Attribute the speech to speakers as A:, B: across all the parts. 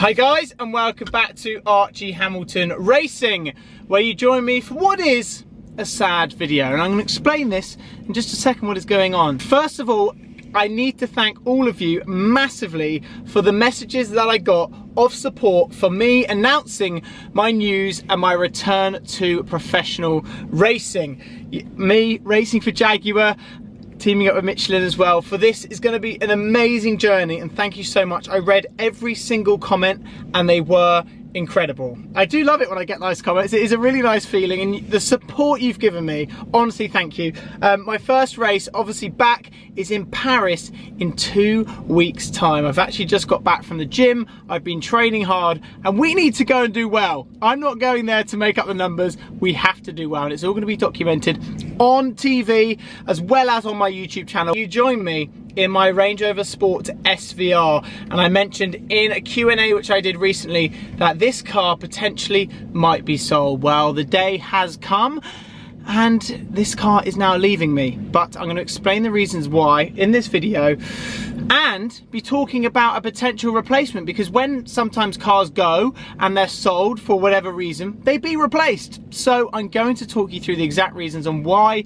A: Hi guys, and welcome back to Archie Hamilton Racing, where you join me for what is a sad video, and I'm going to explain this in just a second what is going on. First of all, I need to thank all of you massively for the messages that I got of support for me announcing my news and my return to professional racing. Me racing for Jaguar, teaming up with Michelin as well. For this is going to be an amazing journey, and thank you so much. I read every single comment and they were incredible. I do love it when I get nice comments. It is a really nice feeling, and the support you've given me, honestly, thank you. My first race, obviously back, is in Paris in 2 weeks time. I've actually just got back from the gym. I've been training hard and we need to go and do well. I'm not going there to make up the numbers. We have to do well, and it's all going to be documented on TV as well as on my YouTube channel. You join me in my Rover Sport SVR, and I mentioned in a Q&A which I did recently that this car potentially might be sold. Well, the day has come and this car is now leaving me, but I'm going to explain the reasons why in this video and be talking about a potential replacement, because when sometimes cars go and they're sold for whatever reason, they be replaced. So I'm going to talk you through the exact reasons on why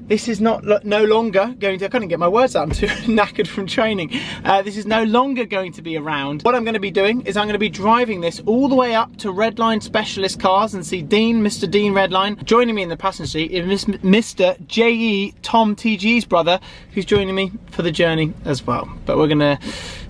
A: this is no longer going to, I couldn't get my words out, I'm too knackered from training. This is no longer going to be around. What I'm going to be doing is I'm going to be driving this all the way up to Redline specialist cars and see Dean, Mr. Dean Redline. Joining me in the passenger seat is Mr. J.E. Tom TG's brother, who's joining me for the journey as well. But we're going to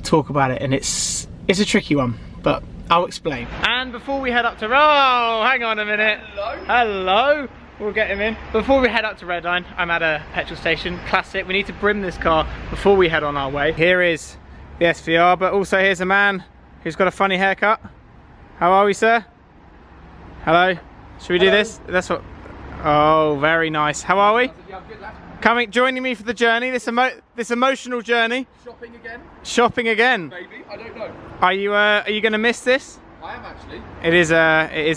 A: talk about it, and it's a tricky one, but I'll explain. And before we head up to, oh, hang on a minute. Hello. Hello. We'll get him in. Before we head up to Redline, I'm at a petrol station, classic. We need to brim this car before we head on our way. Here is the SVR, but also here's a man who's got a funny haircut. How are we, sir? Hello? Should we do this? That's what, oh, very nice. How are we? Joining me for the journey, this emotional journey. Shopping again? Shopping again. Maybe, I don't know. Are you gonna miss this? I am actually. It is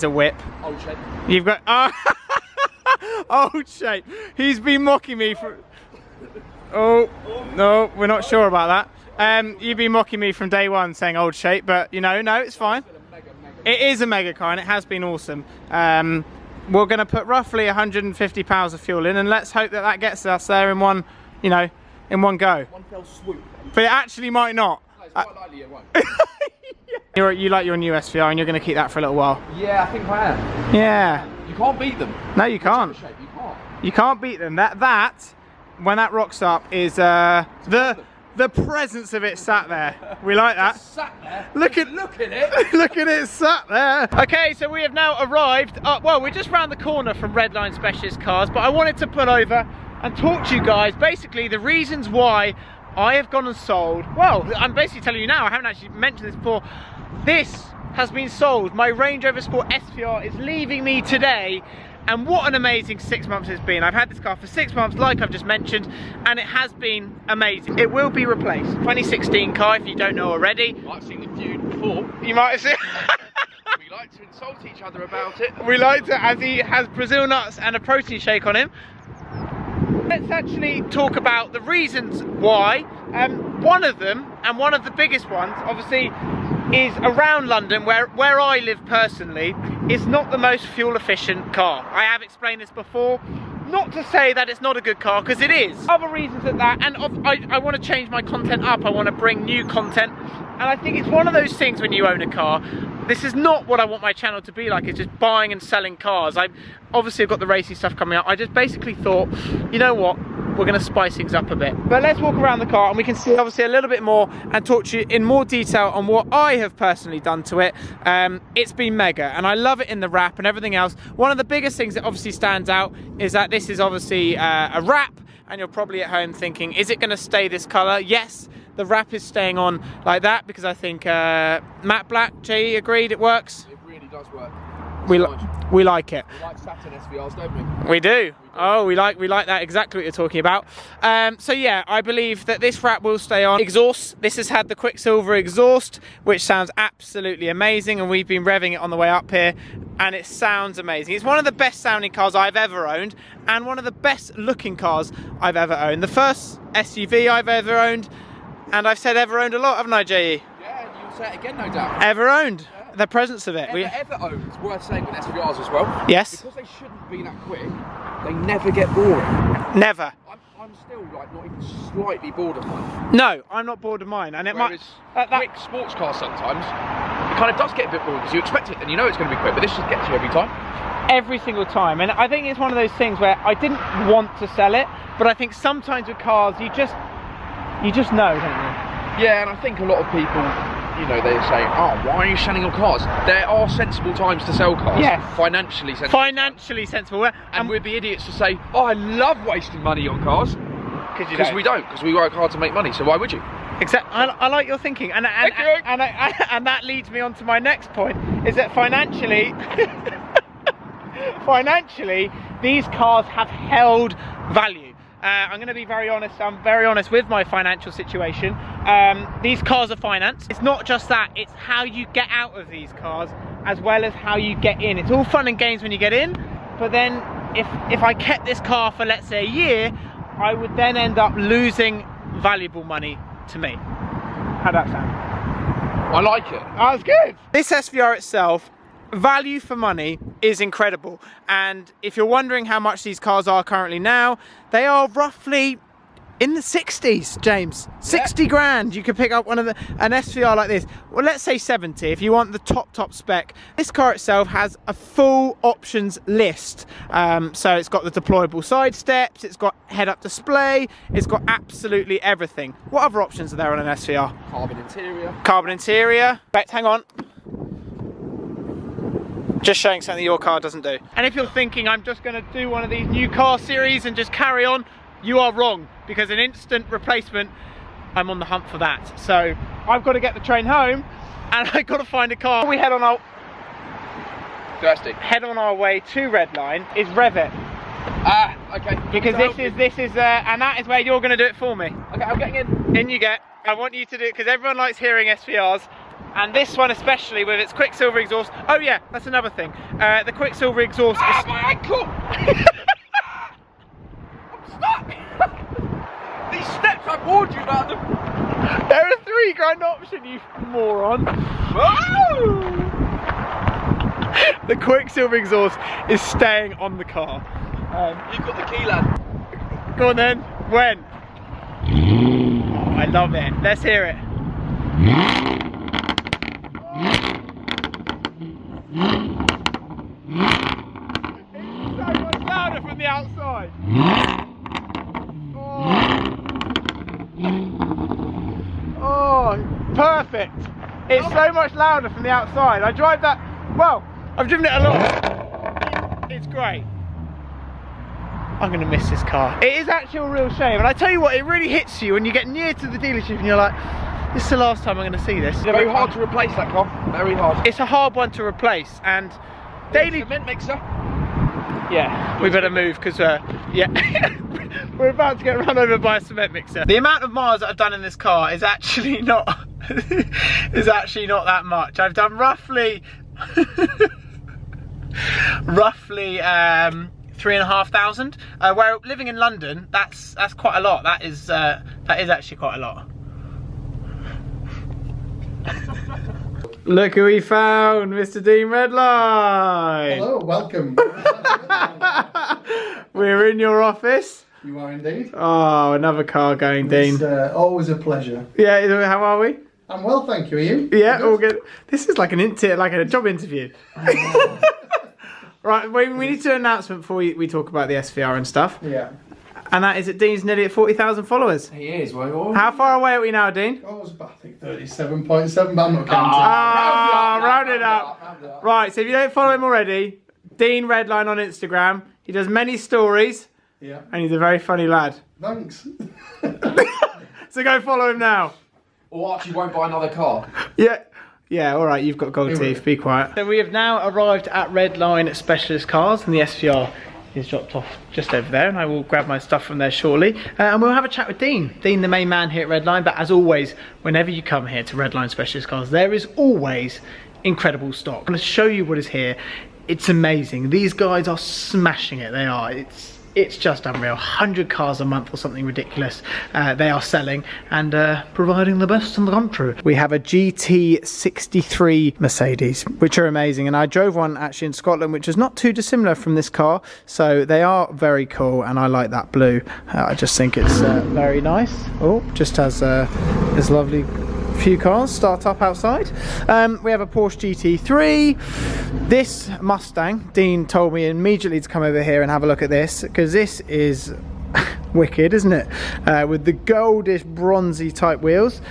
A: a whip. Old shape. You've got, oh. Old shape. He's been mocking me for. Oh no, we're not sure about that. You've been mocking me from day one, saying old shape, but you know, no, it's fine. It is a mega car, and it has been awesome. We're going to put roughly 150 pounds of fuel in, and let's hope that gets us there in one, in one go. One fell swoop. But it actually might not. No, it's quite likely it won't. You like your new SVR, and you're going to keep that for a little while. Yeah, I think I am. Yeah. You can't beat them. No, you can't. You can't. You can't beat them. That when that rocks up is the presence of it sat there. We like that. It's sat there. Look at it. Look at it sat there. Okay, so we have now arrived. Well, we're just round the corner from Redline Specialist Cars, but I wanted to pull over and talk to you guys. Basically, the reasons why I have gone and sold. Well, I'm basically telling you now. I haven't actually mentioned this before. This has been sold. My Rover Sport SVR is leaving me today, and what an amazing 6 months it's been. I've had this car for 6 months, like I've just mentioned, and it has been amazing. It will be replaced. 2016 car, if you don't know already. You might have seen the feud before. You might have seen. We like to insult each other about it. We like to, as he has Brazil nuts and a protein shake on him. Let's actually talk about the reasons why. One of them, and one of the biggest ones, obviously, is around London, where I live personally, is not the most fuel efficient car. I have explained this before, not to say that it's not a good car, because it is. Other reasons at that, and I want to change my content up. I want to bring new content, and I think it's one of those things when you own a car. This is not what I want my channel to be like. It's just buying and selling cars. Obviously I've got the racing stuff coming up. I just basically thought, you know what, we're going to spice things up a bit. But let's walk around the car and we can see obviously a little bit more and talk to you in more detail on what I have personally done to it. It's been mega, and I love it in the wrap and everything else. One of the biggest things that obviously stands out is that this is obviously a wrap, and you're probably at home thinking, is it going to stay this colour? Yes, the wrap is staying on like that because I think matte black, J.E. agreed, it works. It really does work. We like it. We like Saturn SVRs, don't we? We do. Oh, we like that, exactly what you're talking about. So yeah, I believe that this wrap will stay on. Exhaust, this has had the Quicksilver Exhaust, which sounds absolutely amazing, and we've been revving it on the way up here, and it sounds amazing. It's one of the best sounding cars I've ever owned, and one of the best looking cars I've ever owned. The first SUV I've ever owned, and I've said ever owned a lot, haven't I, J.E.? Yeah,
B: I'll say it again, no doubt.
A: Ever owned? The presence of it.
B: Ever owned. It's worth saying with SVRs as well.
A: Yes.
B: Because they shouldn't be that quick, they never get boring.
A: Never.
B: I'm still like not even slightly bored of mine.
A: No, I'm not bored of mine. And it
B: Whereas quick sports cars sometimes, it kind of does get a bit boring because you expect it and you know it's going to be quick, but this just gets you every time.
A: Every single time. And I think it's one of those things where I didn't want to sell it, but I think sometimes with cars you just know, don't you?
B: Yeah, and I think a lot of people, you know, they say, oh, why are you selling your cars? There are sensible times to sell cars.
A: Yes.
B: Financially sensible.
A: Financially sensible.
B: And we'd be idiots to say, oh, I love wasting money on cars. Because we don't, because we work hard to make money, so why would you?
A: Exactly. I like your thinking, and that leads me on to my next point, is that financially, these cars have held value. I'm going to be very honest. I'm very honest with my financial situation. These cars are financed. It's not just that, it's how you get out of these cars as well as how you get in. It's all fun and games when you get in, but then if I kept this car for, let's say, a year, I would then end up losing valuable money to me. How'd that sound?
B: I like it.
A: That was good. This SVR itself, value for money, is incredible. And if you're wondering how much these cars are currently now, they are roughly in the 60s, James. 60 grand, you could pick up an SVR like this. Well, let's say 70 if you want the top spec. This car itself has a full options list. So it's got the deployable side steps, it's got head-up display, it's got absolutely everything. What other options are there on an SVR?
B: Carbon interior.
A: Carbon interior. Wait, hang on. Just showing something your car doesn't do. And if you're thinking I'm just going to do one of these new car series and just carry on, you are wrong, because an instant replacement, I'm on the hunt for that. So I've got to get the train home and I've got to find a car. We head on our way to Redline is Revit.
B: Ah, okay.
A: Because this is and that is where you're going to do it for me.
B: Okay, I'm getting in.
A: In you get. I want you to do it because everyone likes hearing SVRs. And this one especially with its Quicksilver exhaust. Oh yeah, that's another thing. The Quicksilver exhaust is...
B: my ankle! I'm stuck! These steps, I've warned you about them.
A: They're a £3 grand option, you moron.
B: Whoa!
A: The Quicksilver exhaust is staying on the car.
B: You've got the key, lad.
A: Go on then. When? Oh, I love it. Let's hear it. It's so much louder from the outside. Oh, perfect. It's so much louder from the outside. I drive that, well, I've driven it a lot. It's great. I'm going to miss this car. It is actually a real shame. And I tell you what, it really hits you when you get near to the dealership and you're like, this is the last time I'm going to see this.
B: Very hard to replace that car. Very hard.
A: It's a hard one to replace, and daily
B: cement mixer.
A: Yeah, we better move because yeah, we're about to get run over by a cement mixer. The amount of miles that I've done in this car is actually not that much. I've done roughly 3,500. Where living in London, that's quite a lot. That is actually quite a lot. Look who we found, Mr. Dean Redline.
C: Hello, welcome.
A: We're in your office.
C: You are indeed.
A: Oh, another car going, Dean.
C: It's always a pleasure.
A: Yeah, how are we?
C: I'm well, thank you. Are you?
A: Yeah, all good. This is like a job interview. Right, we need to do an announcement before we talk about the SVR and stuff.
C: Yeah.
A: And that is that Dean's nearly at 40,000 followers.
B: He is. Well,
A: how far away are we now, Dean?
C: Oh, it was about, I think, 37.7, but I'm not counting.
A: Round it up. Right, so if you don't follow him already, Dean Redline on Instagram. He does many stories.
C: Yeah.
A: And he's a very funny lad.
C: Thanks.
A: So go follow him now.
B: Or Archie won't buy another car.
A: Yeah. Yeah, all right, you've got gold teeth, be quiet. So we have now arrived at Redline Specialist Cars, and the SVR is dropped off just over there, and I will grab my stuff from there shortly. And we'll have a chat with Dean. Dean, the main man here at Redline, but as always, whenever you come here to Redline Specialist Cars, there is always incredible stock. I'm going to show you what is here. It's amazing. These guys are smashing it, they are. it's just unreal. 100 cars a month or something ridiculous they are selling, and providing the best in the country. We have a GT63 Mercedes, which are amazing, and I drove one actually in Scotland, which is not too dissimilar from this car, so they are very cool, and I like that blue. I just think it's very nice. Oh, just has this lovely few cars start up outside. We have a Porsche GT3. This Mustang, Dean told me immediately to come over here and have a look at this, because this is wicked, isn't it? With the goldish bronzy type wheels.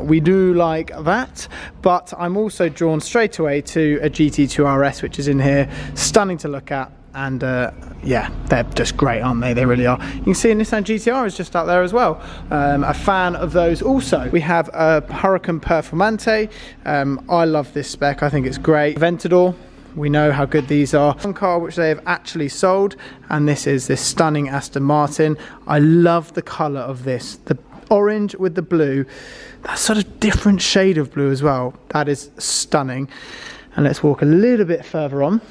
A: We do like that, but I'm also drawn straight away to a Gt2 Rs, which is in here, stunning to look at. And yeah, they're just great, aren't they? They really are. You can see a Nissan GT-R is just out there as well. A fan of those also. We have a Huracan Performante. I love this spec, I think it's great. Aventador, we know how good these are. One car which they have actually sold, and this is this stunning Aston Martin. I love the colour of this. The orange with the blue, that sort of different shade of blue as well. That is stunning. And let's walk a little bit further on.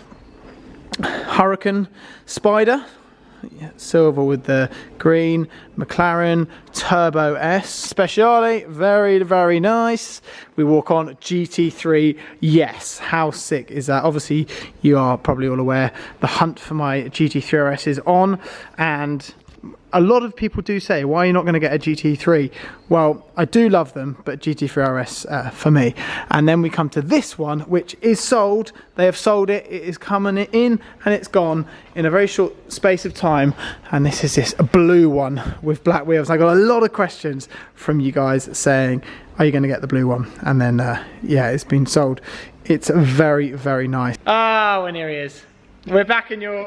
A: Huracan Spider, yeah, silver with the green. McLaren Turbo S Speciale, very nice. We walk on GT3. Yes, how sick is that? Obviously you are probably all aware the hunt for my GT3 RS is on, and a lot of people do say, why are you not going to get a GT3? Well, I do love them, but GT3 RS for me. And then we come to this one, which is sold. They have sold it. It is coming in and it's gone in a very short space of time. And this is this blue one with black wheels. I got a lot of questions from you guys saying, are you going to get the blue one? And then, yeah, it's been sold. It's very nice. Oh, and here he is. We're back in your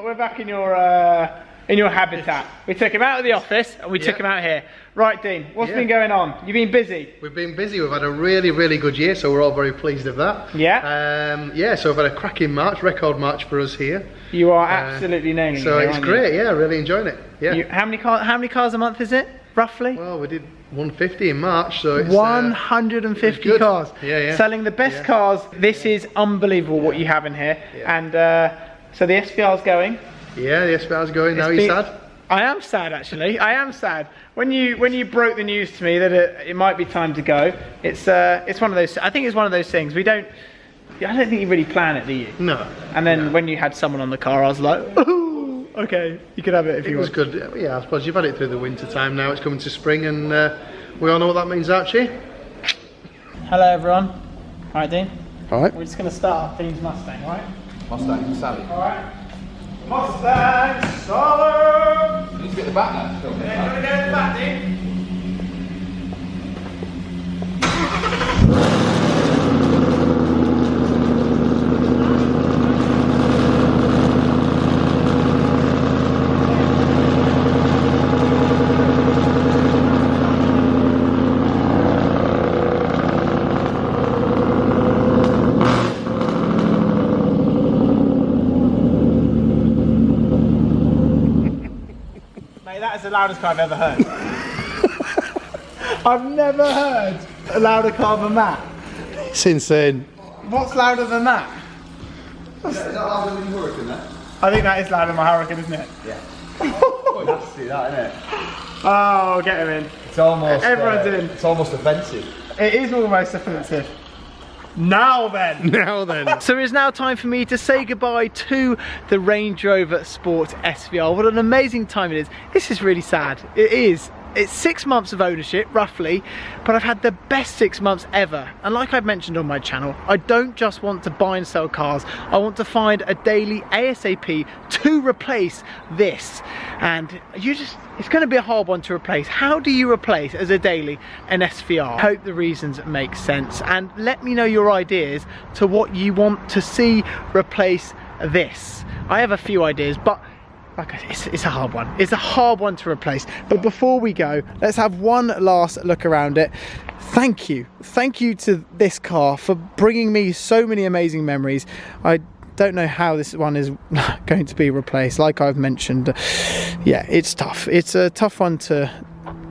A: habitat. We took him out of the office and we took him out here. Right, Dean, what's been going on? You've been busy.
C: We've been busy. We've had a really good year, so we're all very pleased of that.
A: Yeah.
C: Yeah, so we've had a cracking March, record March for us here.
A: You are absolutely nailing it.
C: So it's great, yeah, really enjoying it. Yeah.
A: How many cars a month is it, roughly?
C: Well, we did 150 in March, so it's
A: 150 cars.
C: Yeah.
A: Selling the best cars. This is unbelievable what you have in here.
C: Yeah.
A: And so the SVR's going.
C: Yeah, the SVR's going now. You're sad?
A: I am sad, actually. I am sad. When you broke the news to me that it might be time to go, it's one of those. I think it's one of those things. I don't think you really plan it, do you? No. And then when you had someone on the car, I was like, oh, okay, you could have it if you want.
C: It was good. Yeah, I suppose you've had it through the winter time. Now it's coming to spring, and we all know what that means, Archie.
A: Hello, everyone. All right, Dean.
C: All right.
A: We're just going to start Dean's Mustang, all right?
B: Mustang, Sally.
A: All right. Mustang solid.
B: You need to get the back now.
A: Yeah, can we go to the back, Dean? That is the loudest car I've ever heard. I've never heard a louder car than that.
C: It's insane.
A: What's louder than that?
B: Is that louder than your Huracan then?
A: I think that is louder than my Huracan, isn't it?
B: Yeah. Well, you have to see that, isn't it?
A: Oh, get him in.
B: It's almost.
A: Everyone's in.
B: It's almost offensive.
A: It is almost offensive. Now then.
C: Now then.
A: So it's now time for me to say goodbye to the Range Rover Sport SVR. What an amazing time it is. This is really sad. It is. It's 6 months of ownership, roughly, but I've had the best 6 months ever. And like I've mentioned on my channel, I don't just want to buy and sell cars. I want to find a daily ASAP to replace this. And it's going to be a hard one to replace. How do you replace as a daily an SVR? I hope the reasons make sense. And let me know your ideas to what you want to see replace this. I have a few ideas, but like I said, it's a hard one. It's a hard one to replace. But before we go, let's have one last look around it. Thank you to this car for bringing me so many amazing memories. I don't know how this one is going to be replaced. Like I've mentioned, yeah, it's tough. It's a tough one to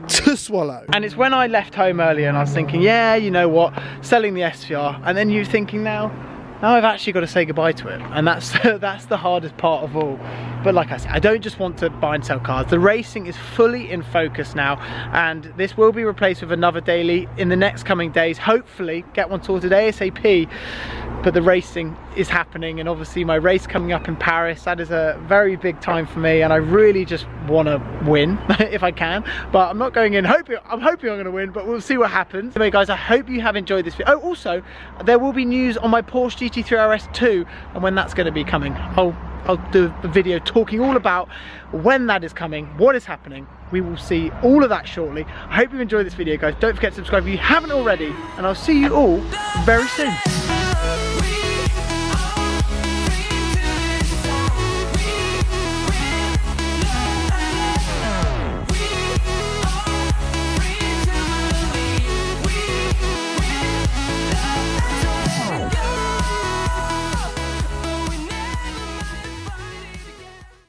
A: swallow. And it's when I left home earlier and I was thinking, yeah, you know what, selling the SVR, and then you're thinking now I've actually got to say goodbye to it, and that's the hardest part of all. But like I said, I don't just want to buy and sell cars. The racing is fully in focus now, and this will be replaced with another daily in the next coming days. Hopefully get one sorted ASAP. But the racing is happening, and obviously my race coming up in Paris, that is a very big time for me, and I really just want to win if I can. But I'm not going in hoping I'm going to win, but we'll see what happens. Anyway guys, I hope you have enjoyed this video. Oh, also there will be news on my Porsche Gt2 Rs 2 and when that's going to be coming. I'll do a video talking all about when that is coming, what is happening. We will see all of that shortly. I hope you enjoyed this video guys. Don't forget to subscribe if you haven't already, and I'll see you all very soon.